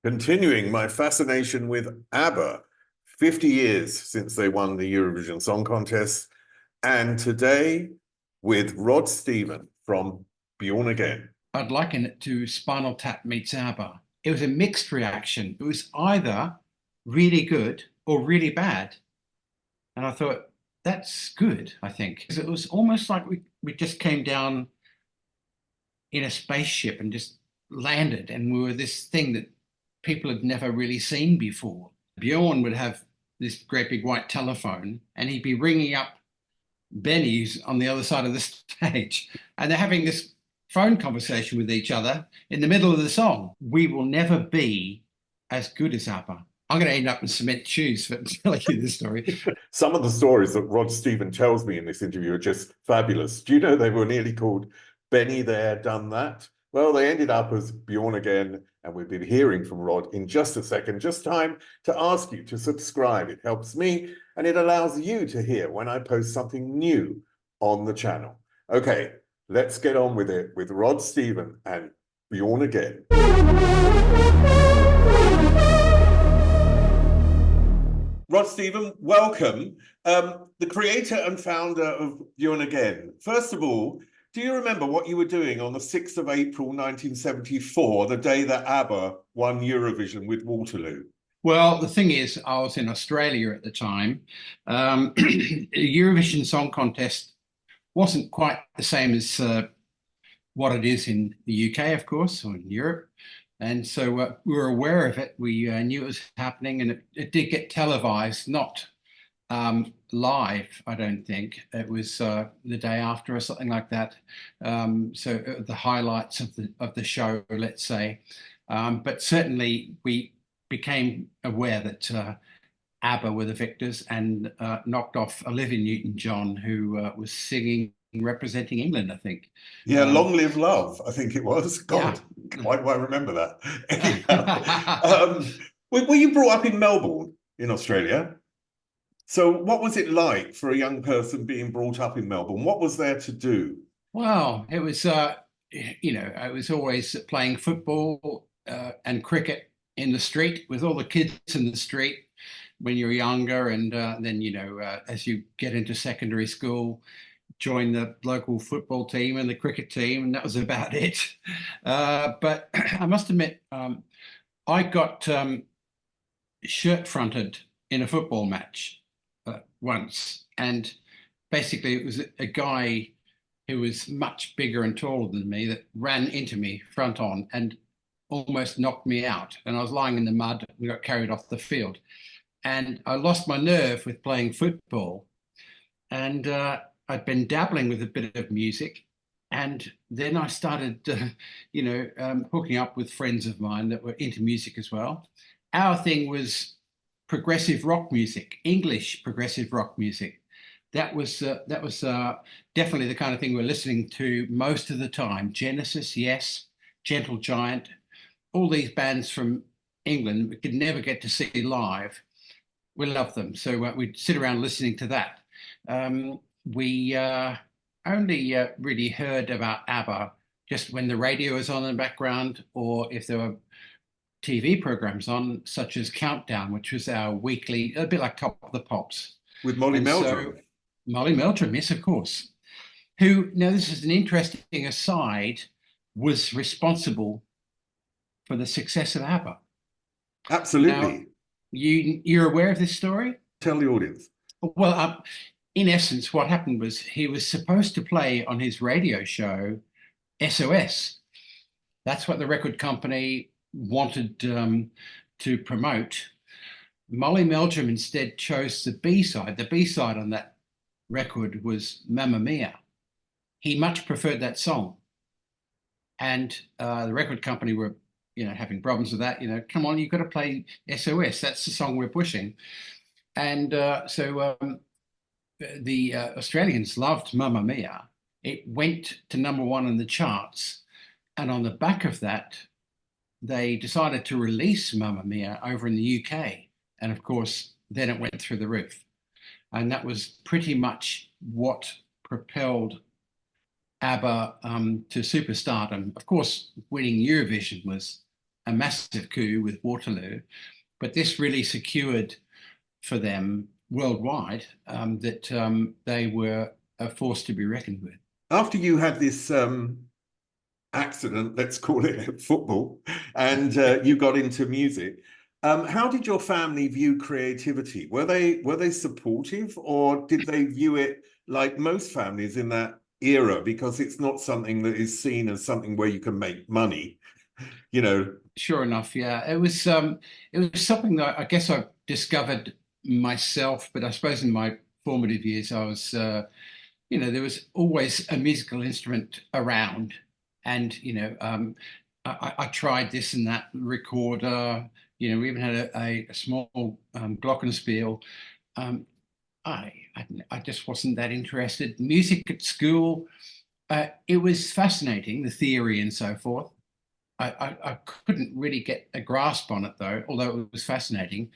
Continuing my fascination with ABBA, 50 years since they won the Eurovision Song Contest, and today with Rod Stephen from Bjorn Again. I'd liken it to Spinal Tap meets ABBA. It was a mixed reaction. It was either really good or really bad. And I thought, that's good, I think. Because it was almost like we just came down in a spaceship and just landed, and we were this thing that people had never really seen before. Bjorn would have this great big white telephone, and he'd be ringing up Benny's on the other side of the stage, and they're having this phone conversation with each other in the middle of the song. We will never be as good as ABBA. I'm going to end up in cement shoes for telling you this story. Some of the stories that Rod Stephen tells me in this interview are just fabulous. Do you know they were nearly called Benny There, Done That? Well, they ended up as Bjorn Again, and we've been hearing from Rod in just a second. Just time to ask you to subscribe. It helps me, and it allows you to hear when I post something new on the channel. Okay, let's get on with it with Rod Stephen and Bjorn Again. Rod Stephen, welcome. The creator and founder of Bjorn Again. First of all, do you remember what you were doing on the 6th of April, 1974, the day that ABBA won Eurovision with Waterloo? Well, the thing is, I was in Australia at the time. The Eurovision Song Contest wasn't quite the same as what it is in the UK, of course, or in Europe. And so we were aware of it. We knew it was happening, and it did get televised, not live, I don't think. It was the day after or something like that. So the highlights of the show, let's say. But certainly we became aware that ABBA were the victors, and knocked off Olivia Newton-John, who was singing, representing England, I think. Yeah, Long Live Love, I think it was. God, yeah. Why do I remember that? Anyhow, were you brought up in Melbourne, in Australia? So what was it like for a young person being brought up in Melbourne? What was there to do? Well, it was, I was always playing football and cricket in the street with all the kids in the street when you're younger. And then, as you get into secondary school, join the local football team and the cricket team, and that was about it. But I must admit, I got shirt fronted in a football match once, and basically it was a guy who was much bigger and taller than me that ran into me front on and almost knocked me out. And I was lying in the mud. We got carried off the field, and I lost my nerve with playing football. And I'd been dabbling with a bit of music, and then I started, hooking up with friends of mine that were into music as well. Our thing was progressive rock music, English progressive rock music. That was definitely the kind of thing we're listening to most of the time. Genesis, yes, Gentle Giant, all these bands from England we could never get to see live. We love them, so we'd sit around listening to that. We only really heard about ABBA just when the radio was on in the background, or if there were TV programs on, such as Countdown, which was our weekly, a bit like Top of the Pops. With Molly Meldrum. So, Molly Meldrum, yes, of course. Who, now this is an interesting aside, was responsible for the success of ABBA. Absolutely. Now, you're aware of this story? Tell the audience. Well, in essence, what happened was he was supposed to play on his radio show SOS. That's what the record company wanted to promote. Molly Meldrum instead chose the B-side. The B-side on that record was Mamma Mia. He much preferred that song. And the record company were, having problems with that. Come on, you've got to play SOS. That's the song we're pushing. And so the Australians loved Mamma Mia. It went to #1 in the charts. And on the back of that, they decided to release Mamma Mia over in the UK. And of course, then it went through the roof. And that was pretty much what propelled ABBA to superstardom. Of course, winning Eurovision was a massive coup with Waterloo, but this really secured for them worldwide that they were a force to be reckoned with. After you had this accident, let's call it football, and you got into music, how did your family view creativity? Were they supportive, or did they view it like most families in that era, because it's not something that is seen as something where you can make money, you know? Sure enough, yeah, it was something that I guess I discovered myself, but I suppose in my formative years, I was there was always a musical instrument around, and I tried this and that recorder. We even had a small glockenspiel. Um, I just wasn't that interested. Music at school, it was fascinating, the theory and so forth. I couldn't really get a grasp on it though, although it was fascinating.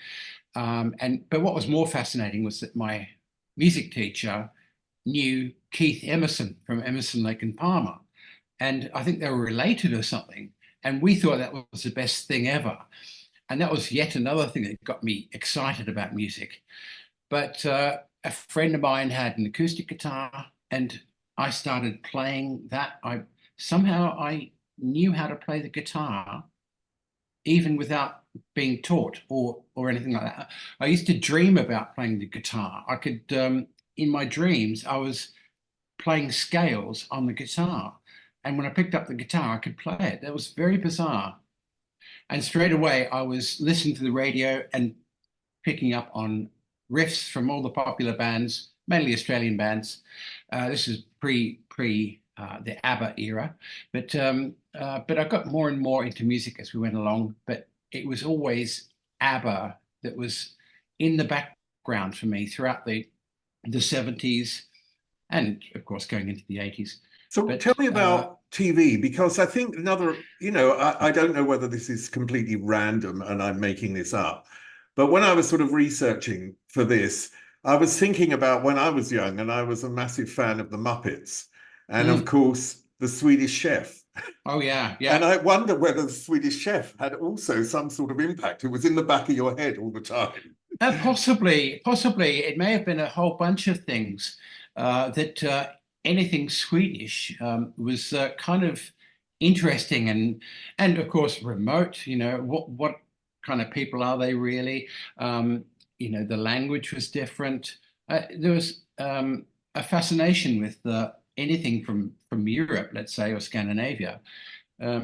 But what was more fascinating was that my music teacher knew Keith Emerson from Emerson, Lake and Palmer, and I think they were related or something. And we thought that was the best thing ever. And that was yet another thing that got me excited about music. But a friend of mine had an acoustic guitar, and I started playing that. I knew how to play the guitar, even without being taught or anything like that. I used to dream about playing the guitar. I could, in my dreams, I was playing scales on the guitar, and when I picked up the guitar, I could play it. That was very bizarre. And straight away, I was listening to the radio and picking up on riffs from all the popular bands, mainly Australian bands. This is pre the ABBA era, but I got more and more into music as we went along. But it was always ABBA that was in the background for me throughout the 70s, and of course going into the 80s. So tell me about TV, because I think another, I don't know whether this is completely random and I'm making this up, but when I was sort of researching for this, I was thinking about when I was young, and I was a massive fan of the Muppets, and of course the Swedish Chef. Oh yeah, yeah. And I wonder whether the Swedish Chef had also some sort of impact. It was in the back of your head all the time. Possibly. It may have been a whole bunch of things that anything Swedish was kind of interesting and of course remote. What kind of people are they really? The language was different. There was a fascination with anything from Europe, let's say, or Scandinavia.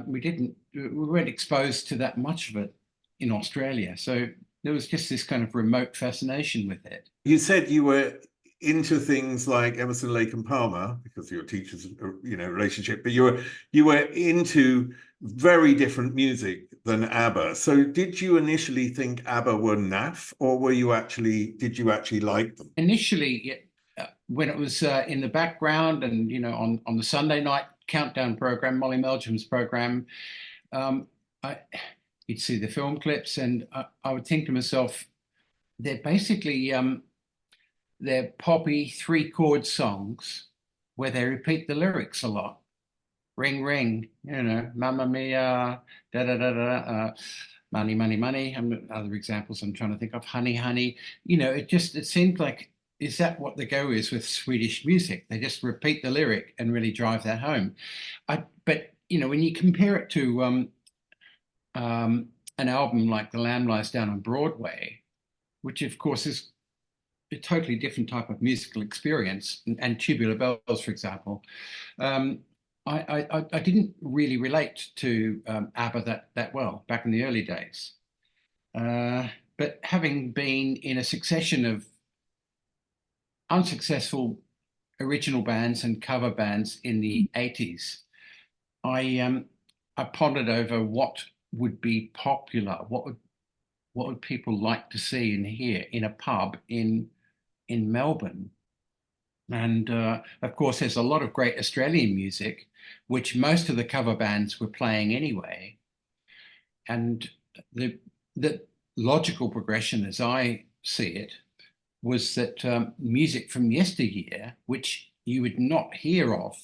We weren't exposed to that much of it in Australia, so there was just this kind of remote fascination with it. You said you were into things like Emerson, Lake and Palmer because of your teacher's, relationship, but you were into very different music than ABBA. So did you initially think ABBA were naff, or did you actually like them? Initially, when it was in the background and, on the Sunday night countdown program, Molly Meldrum's program, you'd see the film clips, and I would think to myself, they're basically they're poppy 3-chord songs where they repeat the lyrics a lot. Ring, ring, Mamma Mia, da da da da, money, money, money. Other examples I'm trying to think of, honey, honey. It seemed like, is that what the go is with Swedish music? They just repeat the lyric and really drive that home. But when you compare it to an album like The Lamb Lies Down on Broadway, which of course is a totally different type of musical experience, and Tubular Bells, for example, I didn't really relate to ABBA that well back in the early days. But having been in a succession of unsuccessful original bands and cover bands in the 80s, I pondered over what would be popular, what would people like to see and hear in a pub in Melbourne. And of course, there's a lot of great Australian music, which most of the cover bands were playing anyway. And the logical progression, as I see it, was that music from yesteryear, which you would not hear of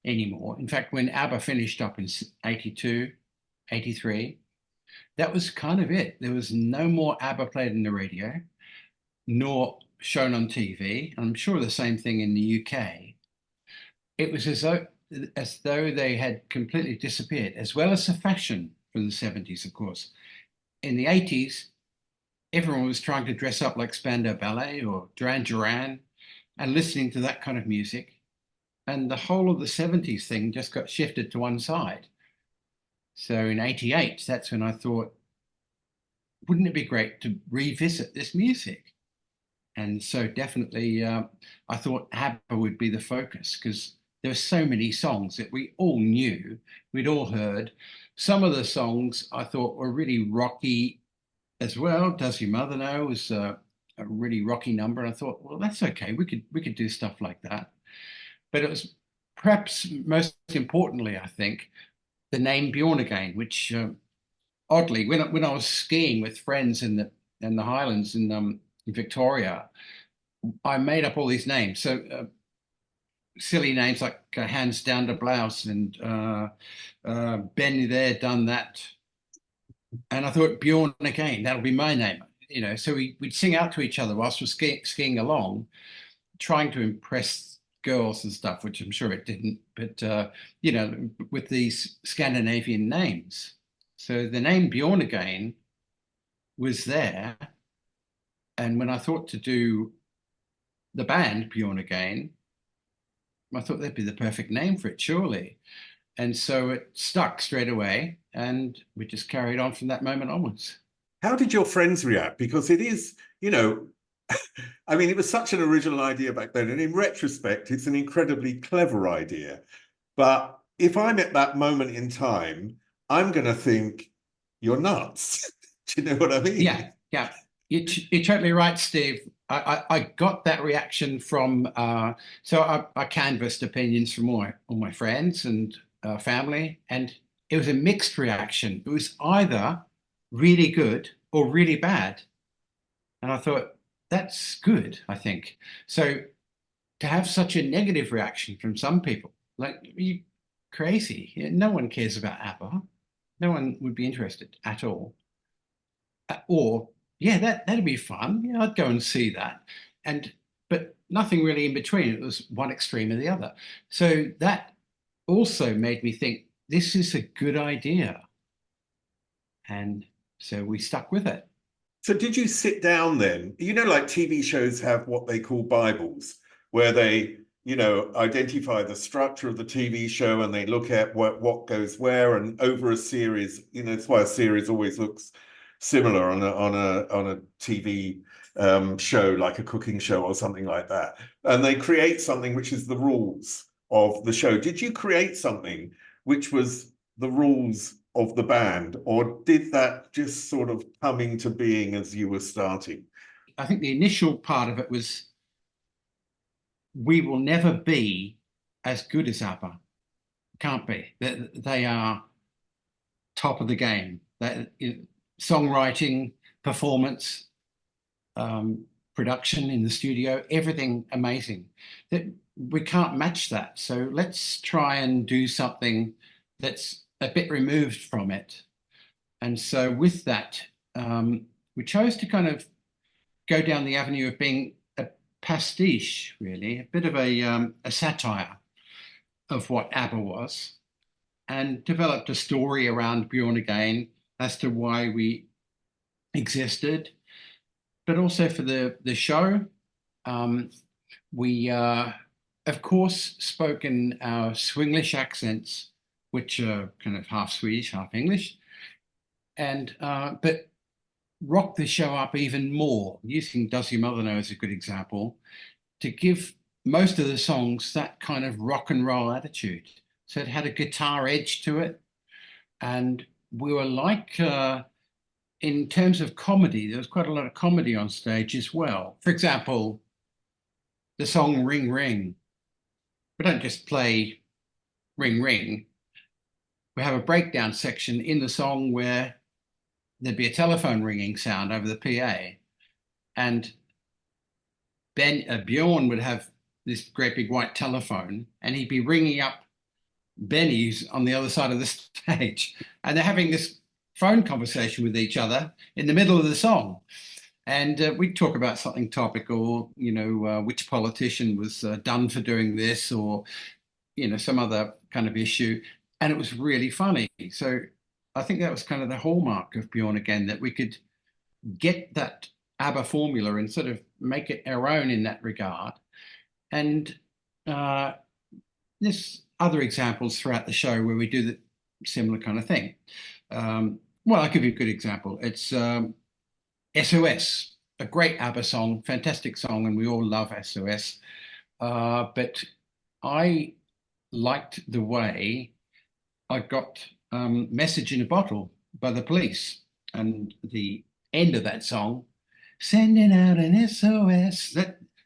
anymore. In fact, when ABBA finished up in 82, 83, That was kind of it. There was no more ABBA played on the radio, nor shown on TV. I'm sure the same thing in the UK. It was as though they had completely disappeared, as well as the fashion from the 70s, of course. In the 80s, everyone was trying to dress up like Spandau Ballet or Duran Duran and listening to that kind of music. And the whole of the 70s thing just got shifted to one side. So in 88, that's when I thought, wouldn't it be great to revisit this music? And so definitely, I thought ABBA would be the focus because there were so many songs that we all knew, we'd all heard. Some of the songs I thought were really rocky as well. Does Your Mother Know was a really rocky number, and I thought, well, that's okay. We could do stuff like that. But it was perhaps most importantly, I think, the name Bjorn Again, which oddly, when I was skiing with friends in the Highlands in Victoria, I made up all these names. So silly names like Hands Down to Blouse and Been There, Done That. And I thought Bjorn Again, that'll be my name. So we'd sing out to each other whilst we're skiing along, trying to impress girls and stuff, which I'm sure it didn't, but with these Scandinavian names. So the name Bjorn Again was there. And when I thought to do the band Bjorn Again, I thought that'd be the perfect name for it, surely. And so it stuck straight away, and we just carried on from that moment onwards. How did your friends react? Because it is, I mean, it was such an original idea back then. And in retrospect, it's an incredibly clever idea. But if I'm at that moment in time, I'm going to think, you're nuts. Do you know what I mean? Yeah, yeah. You're totally right, Steve. I got that reaction from, so I canvassed opinions from all my friends and family, and it was a mixed reaction. It was either really good or really bad. And I thought, that's good, I think. So to have such a negative reaction from some people, like, you crazy. No one cares about ABBA. No one would be interested at all. Or, yeah, that'd be fun. Yeah, I'd go and see that. But nothing really in between. It was one extreme or the other. So that also made me think, this is a good idea. And so we stuck with it. So did you sit down then? Like TV shows have what they call Bibles, where they, identify the structure of the TV show and they look at what goes where, and over a series, that's why a series always looks similar on a TV show, like a cooking show or something like that. And they create something which is the rules of the show. Did you create something which was the rules of the band, or did that just sort of come into being as you were starting? I think the initial part of it was, we will never be as good as ABBA. Can't be. They are top of the game. Songwriting, performance, production in the studio, everything amazing. That we can't match that. So let's try and do something that's a bit removed from it. And so with that, we chose to kind of go down the avenue of being a pastiche, really, a bit of a satire of what ABBA was, and developed a story around Bjorn Again as to why we existed, but also for the show. We, of course, spoke in our Swinglish accents, which are kind of half Swedish, half English, and but rock the show up even more, using Does Your Mother Know as a good example, to give most of the songs that kind of rock and roll attitude. So it had a guitar edge to it, and we were like, in terms of comedy, there was quite a lot of comedy on stage as well. For example, the song Ring Ring. We don't just play Ring Ring. We have a breakdown section in the song where there'd be a telephone ringing sound over the PA. And Bjorn would have this great big white telephone, and he'd be ringing up Benny's on the other side of the stage. And they're having this phone conversation with each other in the middle of the song. And we'd talk about something topical, which politician was done for doing this, or, some other kind of issue. And it was really funny. So I think that was kind of the hallmark of Bjorn Again, that we could get that ABBA formula and sort of make it our own in that regard. And there's other examples throughout the show where we do the similar kind of thing. Well, I'll give you a good example. It's SOS, a great ABBA song, fantastic song, and we all love SOS. But I liked the way I got Message in a Bottle by the Police, and the end of that song, sending out an SOS,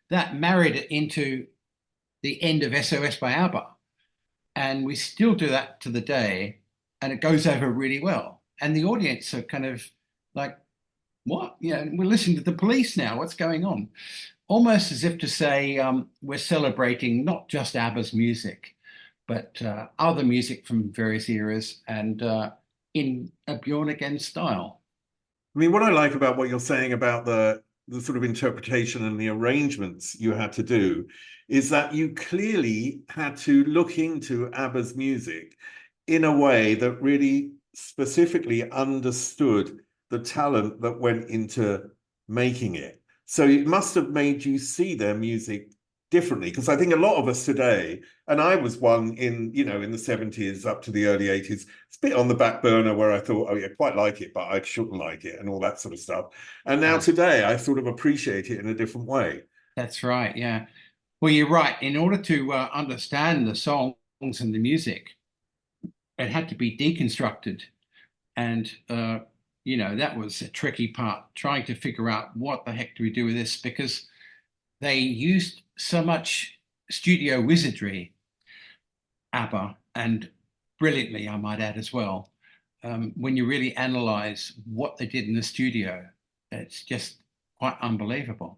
that married it into the end of SOS by ABBA. And we still do that to the day, and it goes over really well. And the audience are kind of like, what? We're listening to the Police now. What's going on? Almost as if to say we're celebrating not just ABBA's music, but other music from various eras, and in a Bjorn Again style. I mean, what I like about what you're saying about the sort of interpretation and the arrangements you had to do is that you clearly had to look into ABBA's music in a way that really specifically understood the talent that went into making it. So it must have made you see their music differently, because I think a lot of us today, and I was one in the 70s up to the early 80s, it's a bit on the back burner where I thought, oh yeah, quite like it, but I shouldn't like it and all that sort of stuff. And now today I sort of appreciate it in a different way. That's right, yeah. Well, you're right. In order to understand the songs and the music, it had to be deconstructed. And that was a tricky part, trying to figure out what the heck do we do with this, because they used so much studio wizardry, ABBA, and brilliantly, I might add as well. When you really analyze what they did in the studio, it's just quite unbelievable.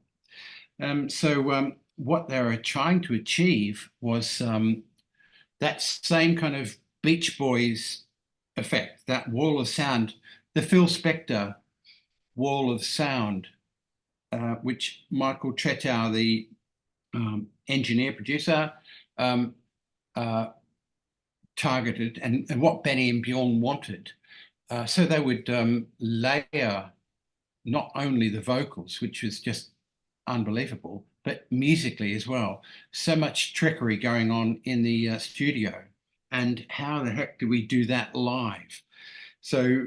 So what they were trying to achieve was that same kind of Beach Boys effect, that wall of sound, the Phil Spector wall of sound, which Michael Tretow, the engineer producer, targeted, and what Benny and Bjorn wanted. So they would layer not only the vocals, which was just unbelievable, but musically as well. So much trickery going on in the studio. And how the heck do we do that live? So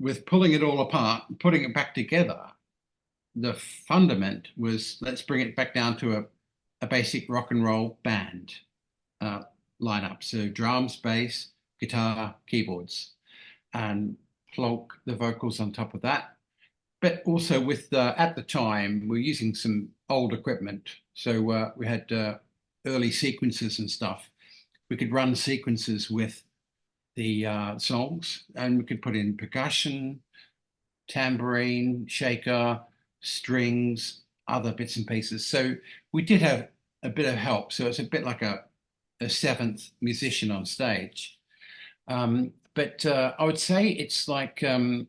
with pulling it all apart, putting it back together, the fundament was, let's bring it back down to a basic rock and roll band lineup. So drums, bass, guitar, keyboards, and plonk the vocals on top of that. But also with, at the time, we're using some old equipment. So we had early sequences and stuff. We could run sequences with the songs, and we could put in percussion, tambourine, shaker, strings, other bits and pieces. So we did have a bit of help. So it's a bit like a seventh musician on stage. But I would say it's like a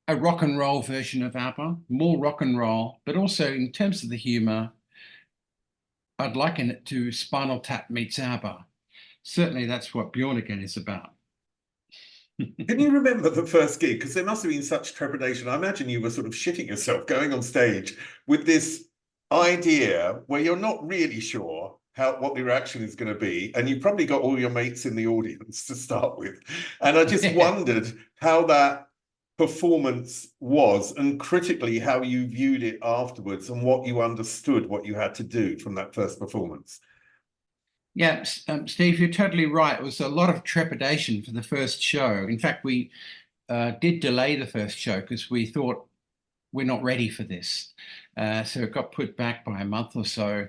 rock and roll version of ABBA, more rock and roll, but also in terms of the humor, I'd liken it to Spinal Tap meets ABBA. Certainly that's what Bjorn Again is about. Can you remember the first gig? Because there must have been such trepidation. I imagine you were sort of shitting yourself going on stage with this idea where you're not really sure what the reaction is going to be, and you probably got all your mates in the audience to start with. And I just wondered how that performance was, and critically how you viewed it afterwards, and what you understood what you had to do from that first performance. Yeah, Steve, you're totally right. It was a lot of trepidation for the first show. In fact, we did delay the first show because we thought we're not ready for this. So it got put back by a month or so.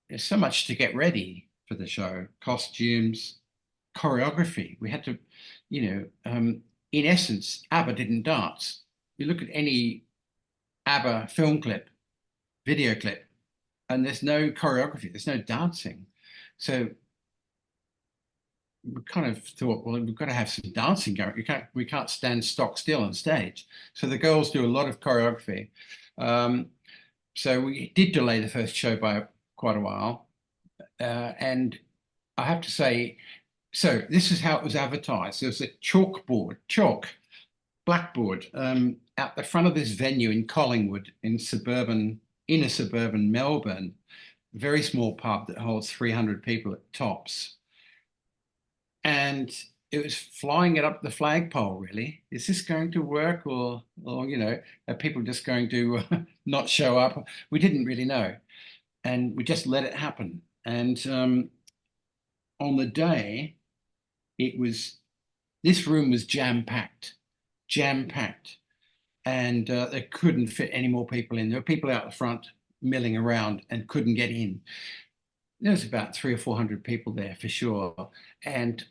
There's so much to get ready for the show: costumes, choreography. We had to, in essence, ABBA didn't dance. You look at any ABBA film clip, video clip, and there's no choreography, there's no dancing. So we kind of thought, well, we've got to have some dancing going. We can't stand stock still on stage. So the girls do a lot of choreography. So we did delay the first show by quite a while. And I have to say, so this is how it was advertised. There was a blackboard out the front of this venue in Collingwood in inner suburban Melbourne, very small pub that holds 300 people at tops. And it was flying it up the flagpole, really. Is this going to work, or you know, are people just going to not show up? We didn't really know. And we just let it happen. And on the day, this room was jam-packed. And they couldn't fit any more people in. There were people out the front milling around and couldn't get in. There was about 300 or 400 people there for sure. And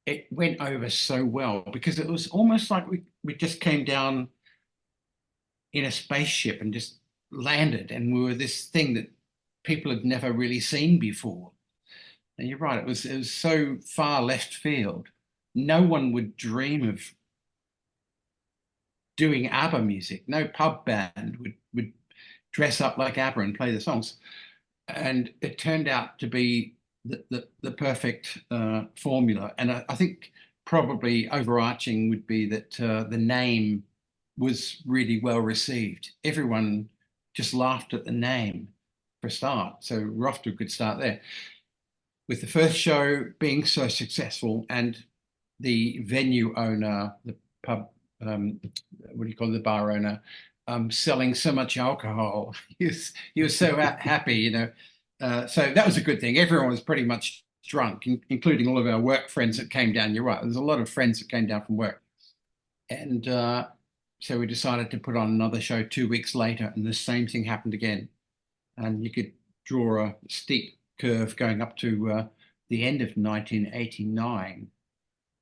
it went over so well because it was almost like we just came down in a spaceship and just landed, and we were this thing that people had never really seen before. And you're right, it was so far left field. No one would dream of doing ABBA music. No pub band would dress up like ABBA and play the songs. And it turned out to be the perfect formula. And I think probably overarching would be that the name was really well received. Everyone just laughed at the name for a start. So we're off to a good start there. With the first show being so successful and the venue owner, the pub, what do you call it, the bar owner, selling so much alcohol, he was so happy, you know. So that was a good thing. Everyone was pretty much drunk, including all of our work friends that came down. You're right, there's a lot of friends that came down from work. And so we decided to put on another show 2 weeks later, and the same thing happened again. And you could draw a steep curve going up to the end of 1989,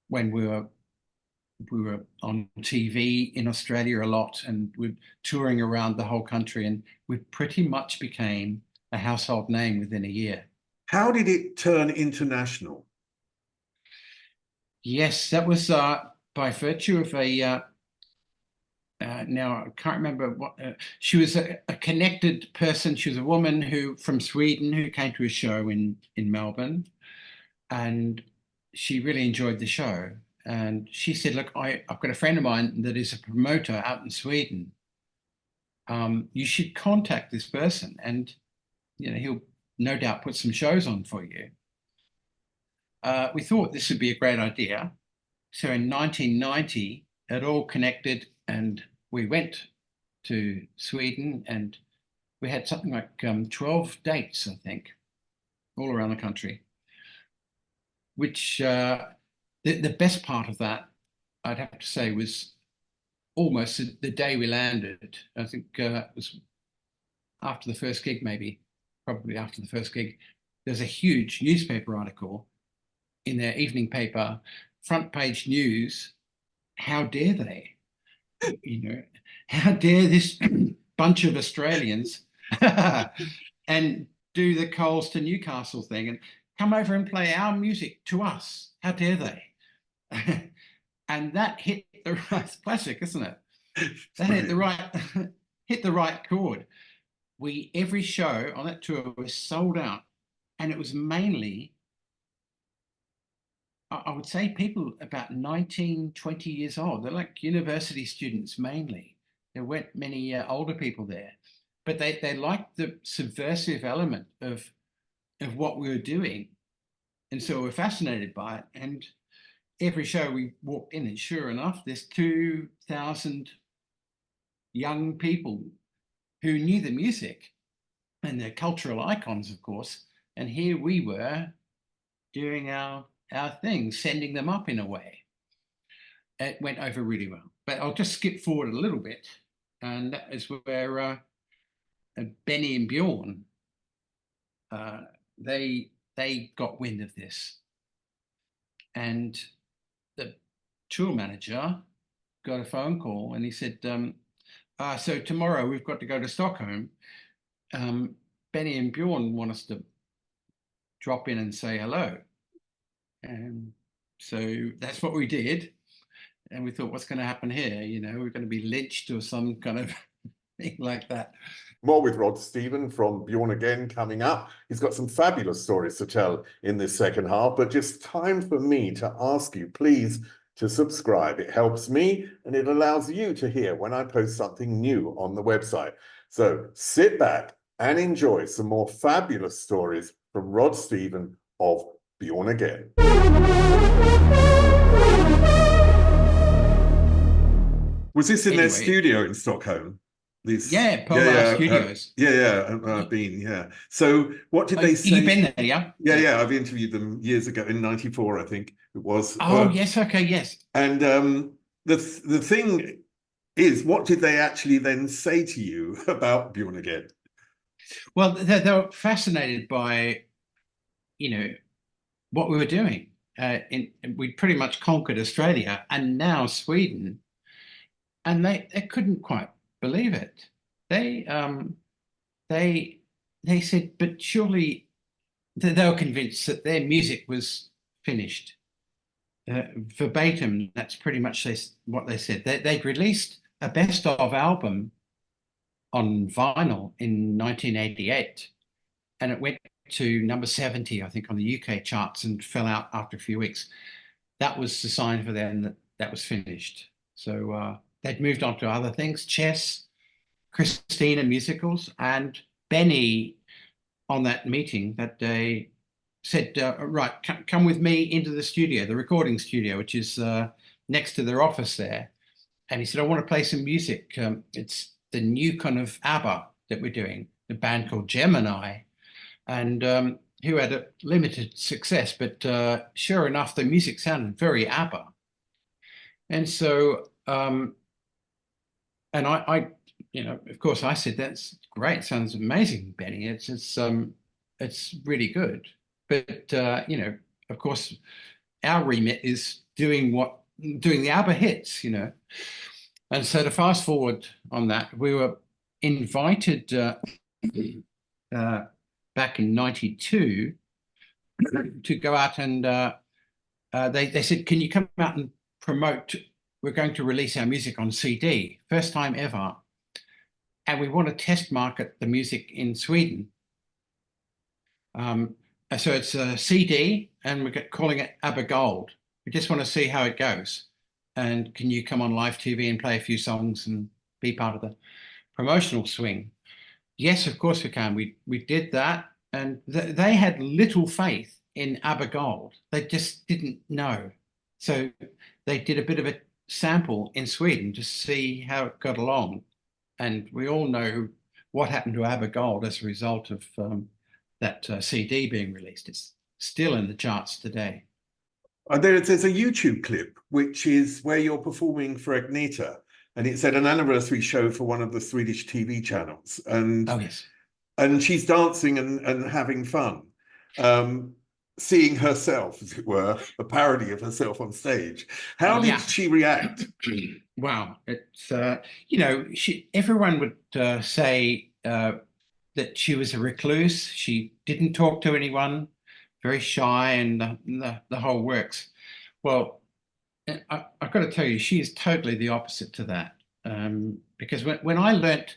when we were on TV in Australia a lot, and we're touring around the whole country, and we pretty much became a household name within a year. How did it turn international? Yes, that was by virtue of a now I can't remember what she was a connected person. She was a woman from Sweden who came to a show in Melbourne, and she really enjoyed the show. And she said, "Look, I've got a friend of mine that is a promoter out in Sweden. You should contact this person, and you know he'll no doubt put some shows on for you." We thought this would be a great idea. So in 1990, it all connected, and we went to Sweden, and we had something like 12 dates, I think, all around the country. Which the best part of that, I'd have to say, was almost the day we landed. I think it was after the first gig, probably after the first gig. There's a huge newspaper article in their evening paper, front page news. How dare they? You know, how dare this bunch of Australians and do the Coles to Newcastle thing and come over and play our music to us? How dare they? And that hit the right, classic, isn't it? That hit the right chord. Every show on that tour was sold out, and it was mainly, I would say, people about 19, 20 years old. They're like university students mainly. There weren't many older people there, but they liked the subversive element of what we were doing, and so we're fascinated by it. And every show we walked in, and sure enough, there's 2,000 young people who knew the music, and they're cultural icons, of course. And here we were doing our thing, sending them up in a way. It went over really well. But I'll just skip forward a little bit, and that is where Benny and Bjorn, they got wind of this, and the tour manager got a phone call, and he said, "So tomorrow we've got to go to Stockholm. Benny and Bjorn want us to drop in and say hello." So that's what we did. And we thought, what's going to happen here? You know, we're going to be lynched or some kind of thing like that. More with Rod Stephen from Bjorn Again coming up. He's got some fabulous stories to tell in this second half, but just time for me to ask you, please, to subscribe. It helps me and it allows you to hear when I post something new on the website. So sit back and enjoy some more fabulous stories from Rod Stephen of Bjorn Again. Was this in their studio in Stockholm? Yeah, Polar Studios. I've been, yeah. So what did they say? You've been there, yeah? Yeah, I've interviewed them years ago, in 94, I think it was. Oh, yes, okay, yes. And the thing is, what did they actually then say to you about Bjorn Again? Well, they were fascinated by, you know, what we were doing. We'd pretty much conquered Australia and now Sweden. And they couldn't quite believe it. They said, but surely they were convinced that their music was finished. Verbatim, that's pretty much what they said. They'd released a best of album on vinyl in 1988, and it went to number 70, I think, on the UK charts and fell out after a few weeks. That was the sign for them that was finished. So they'd moved on to other things, chess, Christina musicals, and Benny on that meeting that day said, right, come with me into the studio, the recording studio, which is next to their office there. And he said, I want to play some music. It's the new kind of ABBA that we're doing, the band called Gemini, and who had a limited success, but sure enough, the music sounded very ABBA. And so, and I, you know, of course, I said, that's great, sounds amazing, Benny. It's really good. But you know, of course, our remit is doing the ABBA hits, you know. And so to fast forward on that, we were invited back in '92 to go out and they said, can you come out and promote? We're going to release our music on CD, first time ever. And we want to test market the music in Sweden. So it's a CD, and we're calling it ABBA Gold. We just want to see how it goes. And can you come on live TV and play a few songs and be part of the promotional swing? Yes, of course we can. We did that, and they had little faith in ABBA Gold. They just didn't know. So they did a bit of a sample in Sweden to see how it got along. And we all know what happened to ABBA Gold as a result of that CD being released. It's still in the charts today. There's a YouTube clip, which is where you're performing for Agnetha, and it's at an anniversary show for one of the Swedish TV channels. And, oh, yes. And she's dancing and having fun, seeing herself, as it were, a parody of herself on stage. How did she react? Wow. It's, you know, everyone would say that she was a recluse. She didn't talk to anyone, very shy, and the whole works. Well, I've got to tell you, she is totally the opposite to that. Because when I learnt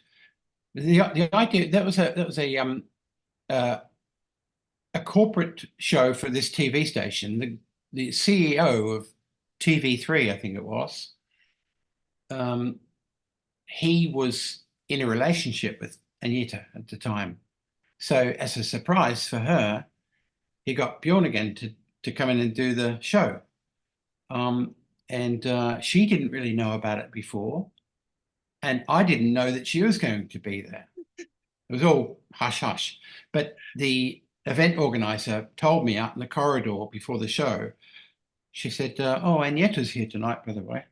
the idea, that was a corporate show for this TV station. The CEO of TV3, I think it was, he was in a relationship with Agnetha at the time. So as a surprise for her, he got Bjorn Again to come in and do the show. And she didn't really know about it before. And I didn't know that she was going to be there. It was all hush hush. But the event organizer told me out in the corridor before the show, she said, oh, Agnetha's here tonight, by the way.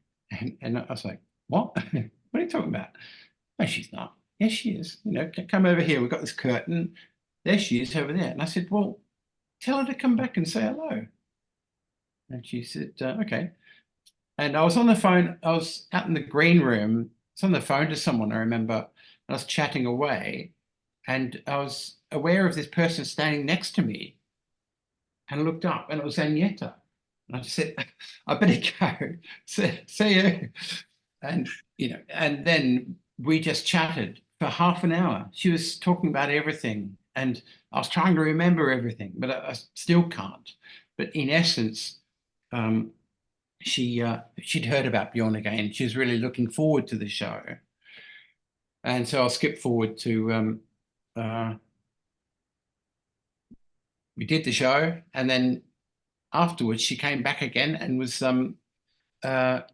And I was like, what? What are you talking about? No, she's not. Yes, she is. You know, come over here. We've got this curtain. There she is over there. And I said, well, tell her to come back and say hello. And she said, okay. And I was on the phone. I was out in the green room. I was on the phone to someone, I remember. I was chatting away. And I was aware of this person standing next to me. And I looked up, and it was Agnetha. And I just said, I better go. See you. And, and then we just chatted for half an hour. She was talking about everything. And I was trying to remember everything, but I still can't. But in essence, she'd heard about Bjorn Again. She was really looking forward to the show. And so I'll skip forward to we did the show, and then afterwards she came back again and was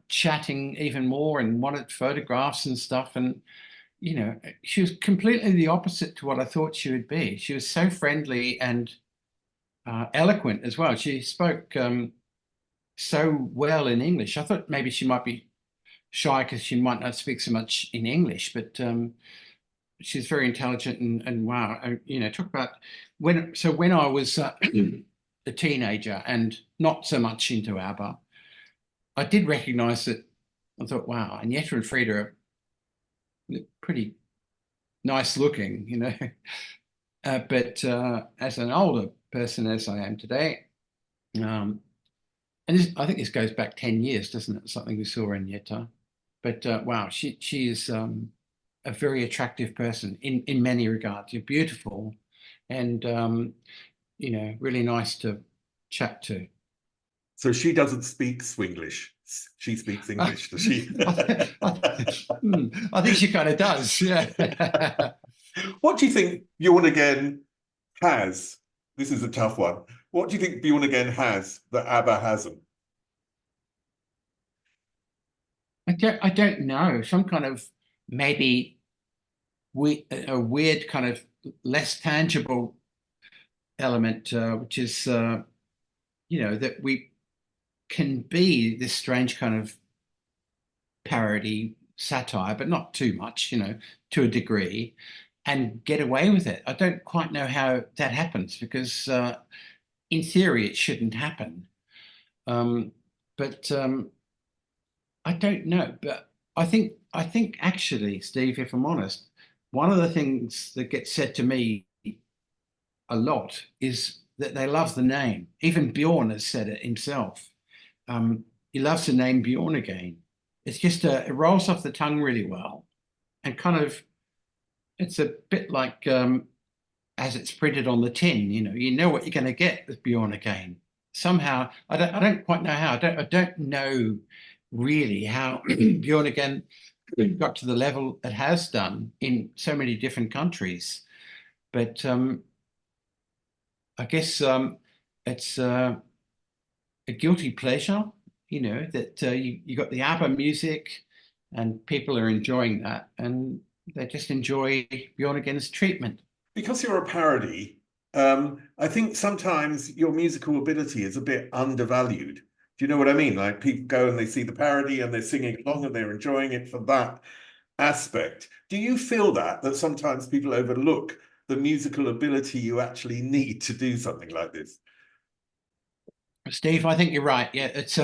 chatting even more and wanted photographs and stuff. And she was completely the opposite to what I thought she would be. She was so friendly and eloquent as well. She spoke so well in English. I thought maybe she might be shy because she might not speak so much in English, but she's very intelligent and wow. Talk about when I was a teenager and not so much into ABBA, I did recognize that. I thought, wow, Agnetha and Frida are pretty nice looking, but as an older person as I am today, and I think this goes back 10 years, doesn't it? Something we saw in Agnetha. But wow, she is a very attractive person in many regards. You're beautiful, and really nice to chat to. So she doesn't speak Swinglish. She speaks English, does she? I think she kind of does. Yeah. What do you think Bjorn Again has? This is a tough one. What do you think Bjorn Again has that ABBA hasn't? I don't know. Some kind of maybe a weird kind of less tangible element, which is that we can be this strange kind of parody satire, but not too much, to a degree, and get away with it. I don't quite know how that happens because in theory it shouldn't happen. But I don't know. But I think actually, Steve, if I'm honest, one of the things that gets said to me a lot is that they love the name. Even Bjorn has said it himself. He loves the name Bjorn Again. It's just it rolls off the tongue really well, and kind of it's a bit like as it's printed on the tin. You know what you're going to get with Bjorn Again. Somehow, I don't quite know how. I don't know really how Bjorn Again got to the level it has done in so many different countries, but I guess it's a guilty pleasure, that you got the ABBA music and people are enjoying that and they just enjoy Bjorn Again's treatment. Because you're a parody, I think sometimes your musical ability is a bit undervalued. Do you know what I mean? Like people go and they see the parody and they're singing along and they're enjoying it for that aspect. Do you feel that sometimes people overlook the musical ability you actually need to do something like this? Steve, I think you're right. Yeah, it's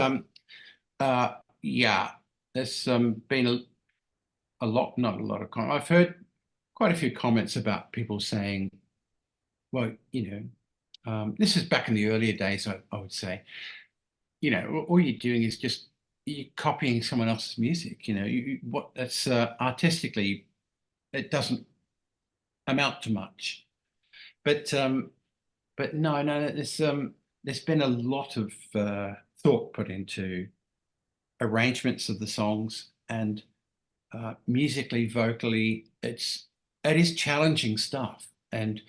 yeah, there's been a lot, not a lot of comments. I've heard quite a few comments about people saying, well, this is back in the earlier days, I would say, all you're doing is just you're copying someone else's music. What that's artistically, it doesn't amount to much. But no, there's been a lot of thought put into arrangements of the songs and musically, vocally, it is challenging stuff. And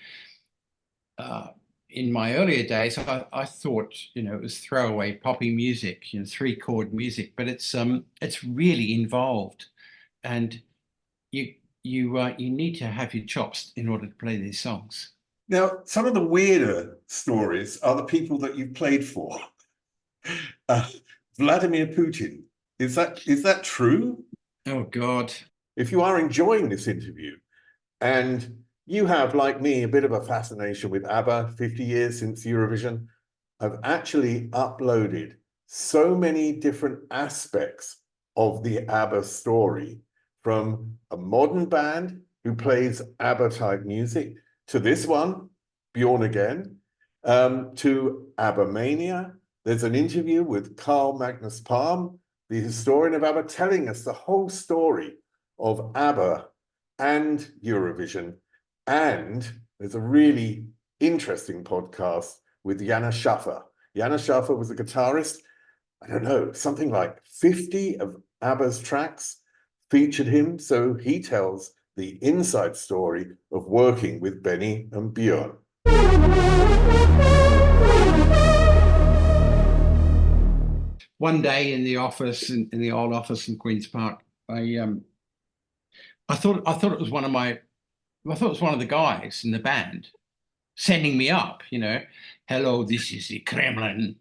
in my earlier days, I thought it was throwaway poppy music, 3-chord music, but it's really involved, and you need to have your chops in order to play these songs. Now, some of the weirder stories are the people that you've played for. Vladimir Putin, is that true? Oh God! If you are enjoying this interview, and you have, like me, a bit of a fascination with ABBA, 50 years since Eurovision, I've actually uploaded so many different aspects of the ABBA story, from a modern band who plays ABBA type music to this one, Bjorn Again, to ABBA Mania. there's an interview with Carl Magnus Palm, the historian of ABBA, telling us the whole story of ABBA and Eurovision. And there's a really interesting podcast with Jana Schaffer. Jana Schaffer was a guitarist. I don't know, something like 50 of ABBA's tracks featured him. So he tells the inside story of working with Benny and Björn. One day in the office, in the old office in Queen's Park, I thought it was one of the guys in the band sending me up, you know, hello, this is the Kremlin.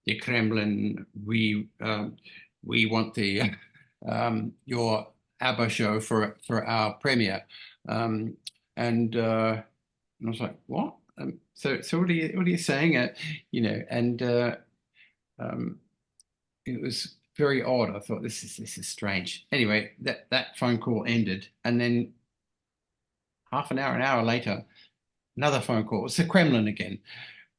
The Kremlin, we want the your ABBA show for our premiere, and I was like, what? So what are you saying? You know, and it was very odd. I thought this is strange. Anyway, that phone call ended, and then an hour later, another phone call. It's the Kremlin again.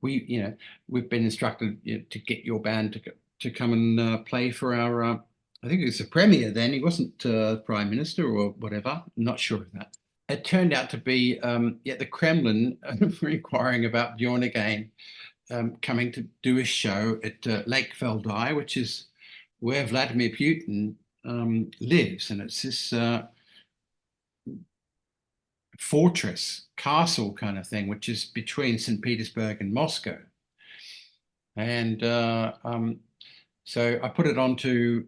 We've been instructed, you know, to get your band to come and play for our. I think it was a premiere then. He wasn't prime minister or whatever. I'm not sure of that. It turned out to be the Kremlin inquiring about Björn Again coming to do a show at Lake Valdai, which is where Vladimir Putin lives, and it's this fortress, castle kind of thing, which is between St. Petersburg and Moscow. And so I put it onto,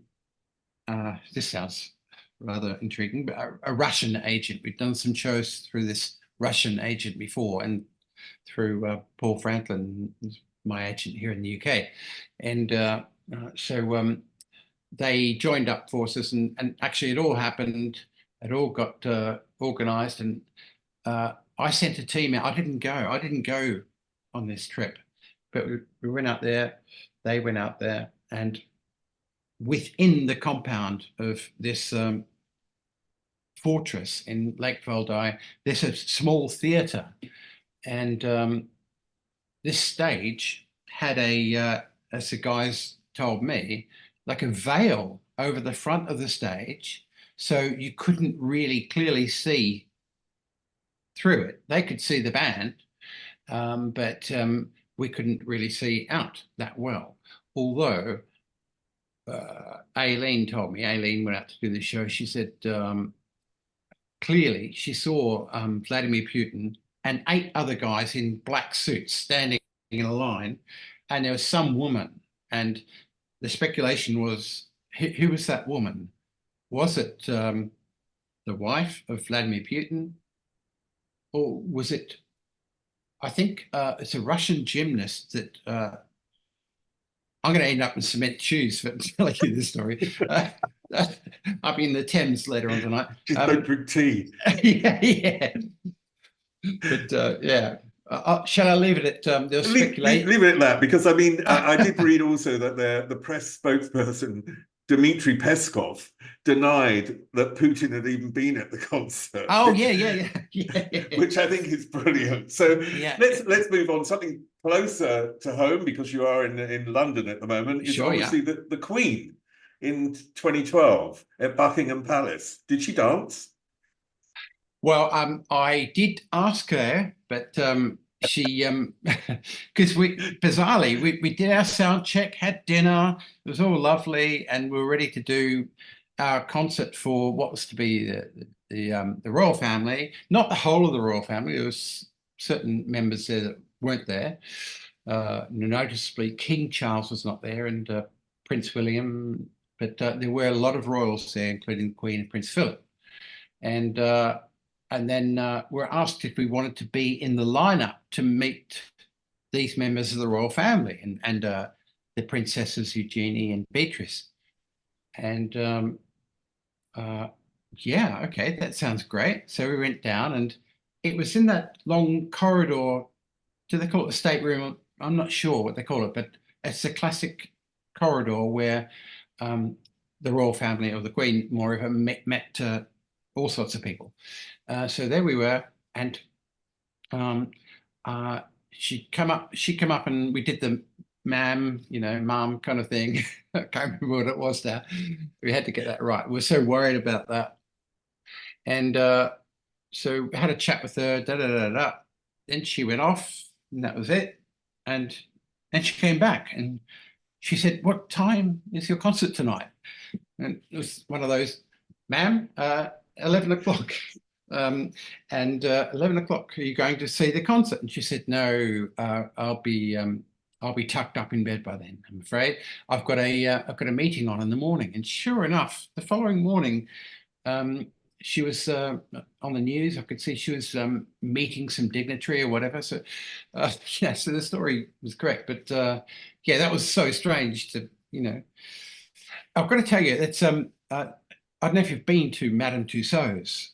this sounds rather intriguing, but a Russian agent. We've done some shows through this Russian agent before, and through Paul Franklin, my agent here in the UK. And so they joined up forces, and actually it all happened. It all got organized, and I sent a team out. I didn't go on this trip, but we went out there. They went out there, and within the compound of this fortress in Lake Valdai, there's a small theatre, and this stage had as the guys told me, like a veil over the front of the stage, so you couldn't really clearly see through it. They could see the band, but we couldn't really see out that well. Although Aileen told me, Aileen went out to do the show, she said clearly she saw Vladimir Putin and 8 other guys in black suits standing in a line, and there was some woman, and the speculation was, who was that woman? Was it the wife of Vladimir Putin? Or was it, I think it's a Russian gymnast that, I'm going to end up in cement shoes for telling you this story. I'll be in the Thames later on tonight. Just don't drink tea. Yeah. But yeah. Shall I leave it at they'll speculate? Leave it at that, because I mean, I did read also that the press spokesperson Dmitry Peskov denied that Putin had even been at the concert. Oh yeah. Which I think is brilliant. So yeah. let's move on. Something closer to home, because you are in London at the moment, is obviously the Queen in 2012 at Buckingham Palace. Did she dance? Well, I did ask her, but she, because bizarrely we did our sound check, had dinner, it was all lovely, and we were ready to do our concert for what was to be the royal family. Not the whole of the royal family. There was certain members there that weren't there. Noticeably, King Charles was not there, and Prince William, but there were a lot of royals there, including the Queen and Prince Philip. And then we're asked if we wanted to be in the lineup to meet these members of the royal family, and the princesses Eugenie and Beatrice. And yeah, okay, that sounds great. So we went down, and it was in that long corridor. Do they call it the stateroom? I'm not sure what they call it, but it's a classic corridor where the royal family, or the Queen moreover, met all sorts of people. So there we were, and she come up, and we did ma'am, mum kind of thing. I can't remember what it was now. We had to get that right. We were so worried about that. And so I had a chat with her, da da da da. Then she went off, and that was it. And then she came back and she said, "What time is your concert tonight?" And it was one of those, "Ma'am, 11 o'clock." And 11 o'clock, are you going to see the concert? And she said, "No, I'll be tucked up in bed by then, I'm afraid. I've got a meeting on in the morning." And sure enough, the following morning, she was on the news. I could see she was meeting some dignitary or whatever. So, yeah, so the story was correct. But yeah, that was so strange I've got to tell you, I don't know if you've been to Madame Tussauds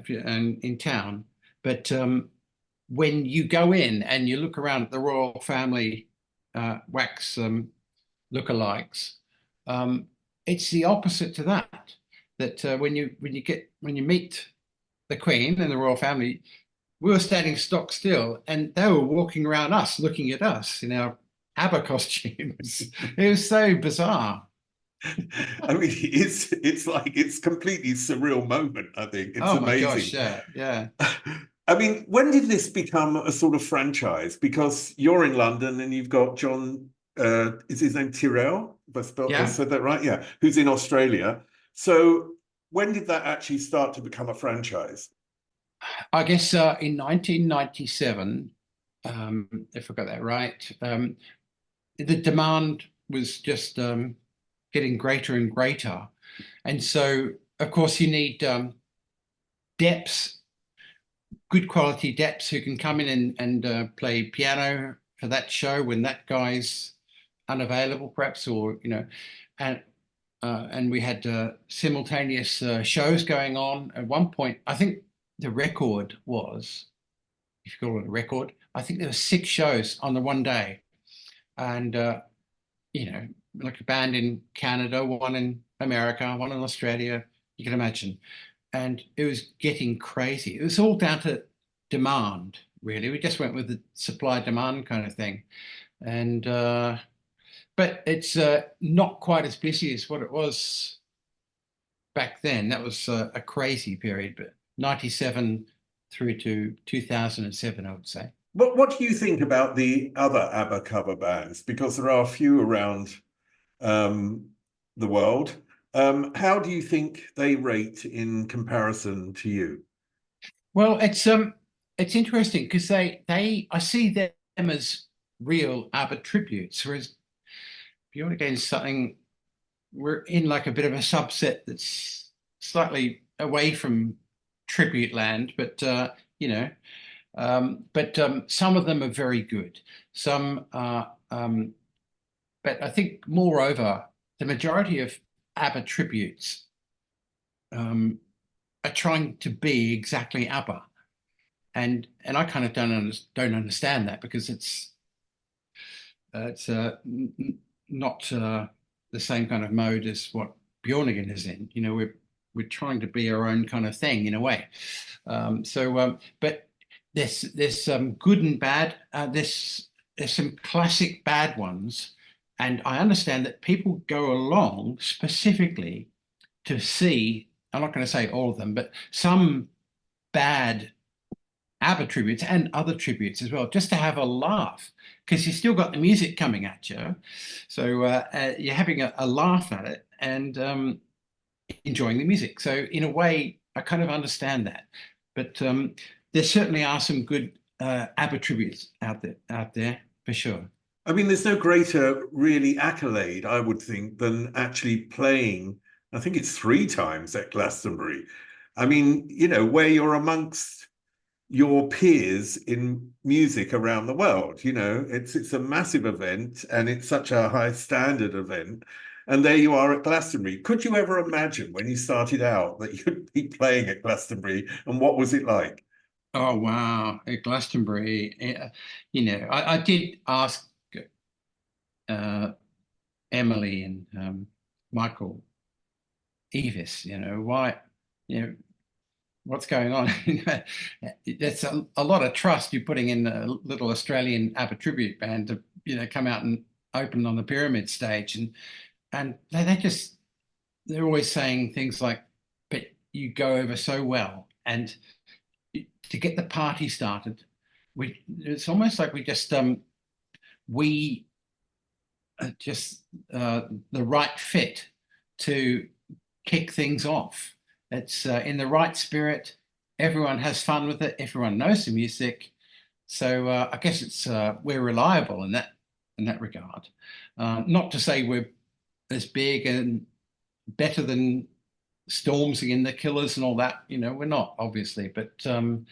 in town, but when you go in and you look around at the royal family wax lookalikes, it's the opposite to that. That when you meet the Queen and the royal family, we were standing stock still, and they were walking around us, looking at us in our ABBA costumes. It was so bizarre. I mean, it's completely surreal moment. I think it's Oh my amazing. gosh, yeah, yeah. I mean, when did this become a sort of franchise? Because you're in London and you've got John, is his name Tyrrell? If I Yeah. said that right? Yeah, who's in Australia. So when did that actually start to become a franchise? I guess in 1997, if I got that right, the demand was just getting greater and greater. And so, of course, you need depths, good quality depths who can come in and play piano for that show when that guy's unavailable, perhaps, and and we had simultaneous shows going on. At one point, I think the record was, if you call it a record, I think there were 6 shows on the one day. And, you know, like a band in Canada, one in America, one in Australia, you can imagine. And it was getting crazy. It was all down to demand, really. We just went with the supply demand kind of thing. And, but it's not quite as busy as what it was back then. That was a crazy period, but 97 through to 2007, I would say. What do you think about the other ABBA cover bands? Because there are a few around um, the world. How do you think they rate in comparison to you? Well, it's interesting because they I see them as real ABBA tributes, whereas Bjorn Again is something we're in like a bit of a subset that's slightly away from tribute land, but some of them are very good. Some are, but I think moreover, the majority of ABBA tributes um, are trying to be exactly ABBA, and I kind of don't understand that because it's not the same kind of mode as what Bjorn Again is in. You know, we're trying to be our own kind of thing in a way. But there's some good and bad. There's some classic bad ones, and I understand that people go along specifically to see. I'm not going to say all of them, but some bad ABBA tributes and other tributes as well, just to have a laugh because you still got the music coming at you. So you're having a laugh at it and enjoying the music. So in a way, I kind of understand that. But there certainly are some good ABBA tributes out there for sure. I mean, there's no greater really accolade, I would think, than actually playing, I think it's 3 times at Glastonbury. I mean, where you're amongst your peers in music around the world. It's a massive event and it's such a high standard event. And there you are at Glastonbury. Could you ever imagine when you started out that you'd be playing at Glastonbury, and what was it like? Oh wow, at Glastonbury, I did ask uh, Emily and Michael Evis, why, you know, what's going on? That's a lot of trust you're putting in a little Australian ABBA tribute band to come out and open on the pyramid stage, and they're always saying things like, "But you go over so well," and to get the party started, it's almost like we just the right fit to kick things off. It's in the right spirit. Everyone has fun with it. Everyone knows the music. So I guess it's we're reliable in that regard. Not to say we're as big and better than Stormzy and the Killers and all that. We're not, obviously, but in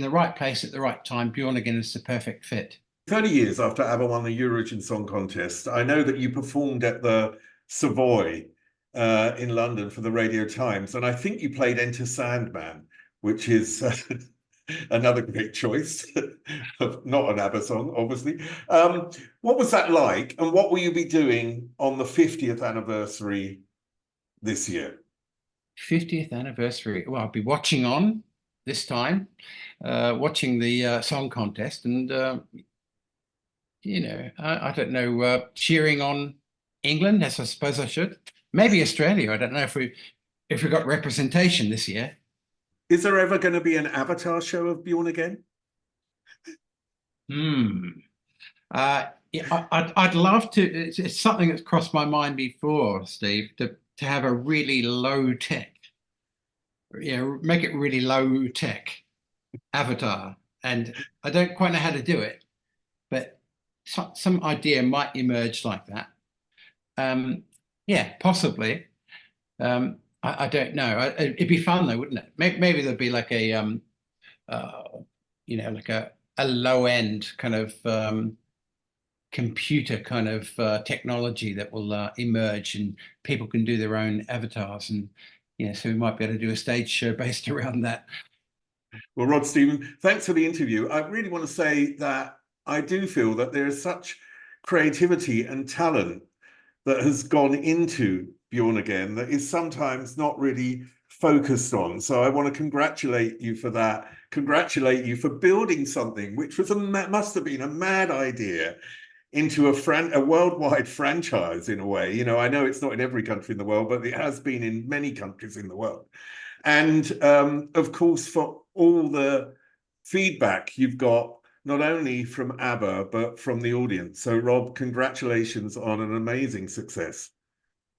the right place at the right time, Bjorn Again is the perfect fit. 30 years after ABBA won the Eurovision Song Contest, I know that you performed at the Savoy in London for the Radio Times, and I think you played Enter Sandman, which is another great choice. Not an ABBA song, obviously. What was that like, and what will you be doing on the 50th anniversary this year? 50th anniversary. Well, I'll be watching on this time, watching the song contest, and I don't know, cheering on England, as I suppose I should. Maybe Australia. I don't know if we got representation this year. Is there ever going to be an Avatar show of Bjorn Again? Yeah, I'd love to. It's something that's crossed my mind before, Steve, to have a really low tech, make it really low tech avatar. And I don't quite know how to do it, but some idea might emerge like that. Yeah, possibly. I don't know. It'd be fun though, wouldn't it? Maybe there'd be like a like a low end kind of computer kind of technology that will emerge, and people can do their own avatars, and so we might be able to do a stage show based around that. Well, Rod Stephen, thanks for the interview. I really want to say that I do feel that there is such creativity and talent that has gone into Bjorn Again that is sometimes not really focused on. So I want to congratulate you for that. Congratulate you for building something which was must have been a mad idea into a worldwide franchise in a way. I know it's not in every country in the world, but it has been in many countries in the world. And of course, for all the feedback you've got, not only from ABBA, but from the audience. So Rob, congratulations on an amazing success.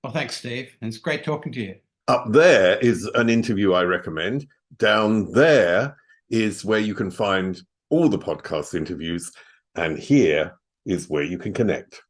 Well, thanks, Steve. And it's great talking to you. Up there is an interview I recommend. Down there is where you can find all the podcast interviews. And here is where you can connect.